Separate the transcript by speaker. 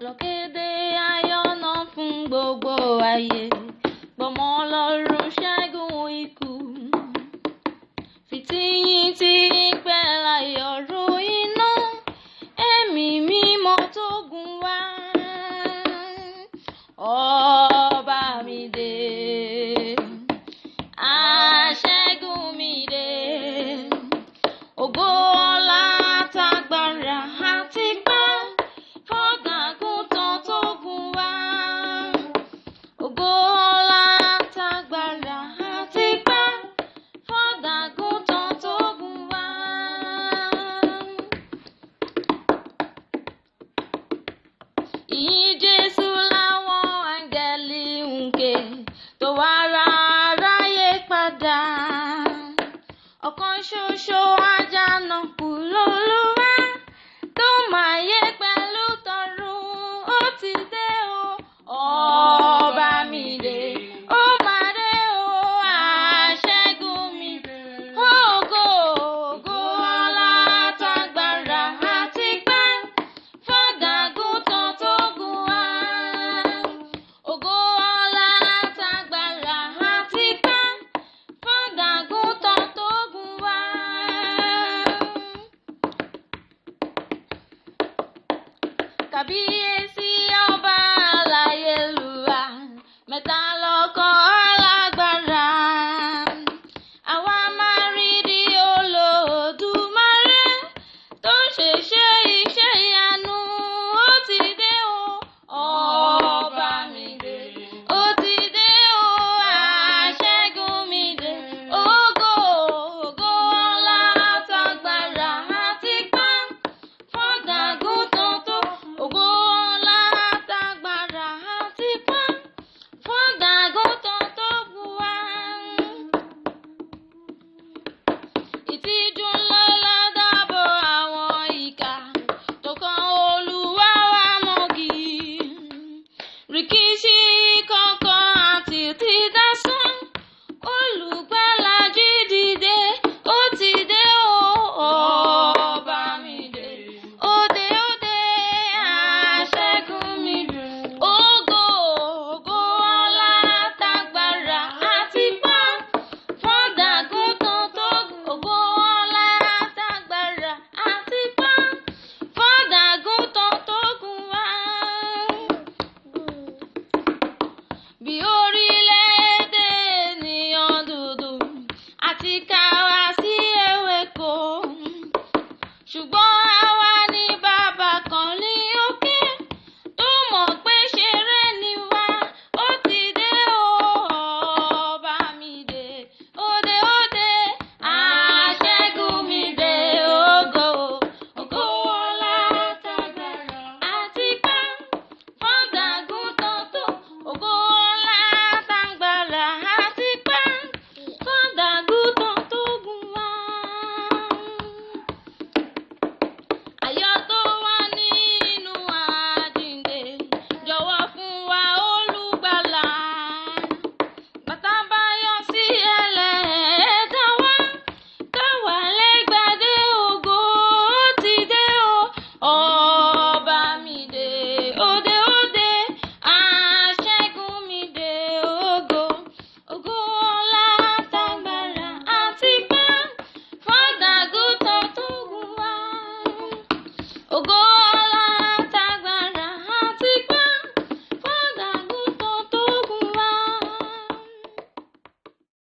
Speaker 1: lọ́kéde ayọ̀ náà fún gbogbo ayé. Gbọmọ Ọlọ́run ṣẹ́gun ikú. Fìtíyìn tí pẹ́ láyọ̀ ru iná. Ẹ̀mí mímọ́ tó gùn wá. Ọba mi dé. Aṣẹ́gun mi dé. Ògo ọlá tágbára àti ipá. Fọ́dàgùntàn tó gùn wá. Ògo ọlá tágbára àti ipá. Fọ́dàgùntàn tó gùn wá. Ìyìn Jésù láwọn áńgẹ́lì ń ké, tó wá ra aráyé padà. Ọ̀kan ṣoṣo Àjànàkú l'Olúwa, tó máa yé pẹ̀lú tọ̀run. Ó ti dé o, ọba mi dé. Ó máa dé o, aṣẹ́gun mi dé. Ògo, ògo ọlá tágbára àti ipá. Fọ́dàgùntàn tó gùn wá. Ògo ọlá tágbára àti ipá. Fọ́dàgùntàn tó gùn wá. Kábíyèsí ọba aláyélúwà, mẹ́ta lọ́kan alágbára. Àwa máa rí di Olódùmarè tó ń ṣeṣẹ́ iṣẹ́ ìyanu. Ó ti dé o, ọba mi dé. Ó ti dé o, aṣẹ́gun mi dé. Ògo, ògo ọlá tágbára àti ipá. Fọ́dàgùntàn tó, ògo ọlá tágbára àti ipá. Fọ́dàgùntàn tó gùn wá. Ìtìjú ńlá la dábò àwọn ìkà, tó kan Olúwa wa mọ́gì. Rìkíṣí kankan àti dídásán, Olùgbàlà jí dìde. Ó ti dé o, ọba mi dé. Ó dé, ó dé, aṣẹ́gun mi dé. Ògo, ògo ọlá tágbára àti ipá. Fọ́dàgùntàn tó gùn. Ògo ọlá tágbára àti ipá. Fọ́dàgùntàn tó gùn wá. Bí orílẹ̀-èdè ènìyàn dúdú àti ká wá sí ewéko, ṣùgbọ́n àwa ní bàbá kan ní òkè, tó mọ̀ pé ṣeré ni wá. Ó ti dé o, ọba mi dé. Ó dé, ó dé, aṣẹ́gun mi dé. Ògo, ògo ọlá tágbára àti ipá. Fọ́dàgùntàn tó, ògo ọlá tágbára àti ipá. Fọ́dàgùntàn tó gùn wá. Ayọ̀ tó wà nínú àjíǹde, jọ̀wọ́ fún wa Olùgbàlà. Bàtà bá yọ sí ẹlẹ́dàá wa, káwa lè gbadé ògo. Ó ti dé o, ọba mi dé. Ó dé, ó dé, aṣẹ́gun mi dé. Ògo, ògo ọlá tágbára àti ipá. Fọ́dàgùntàn tó gùn wá. Ògo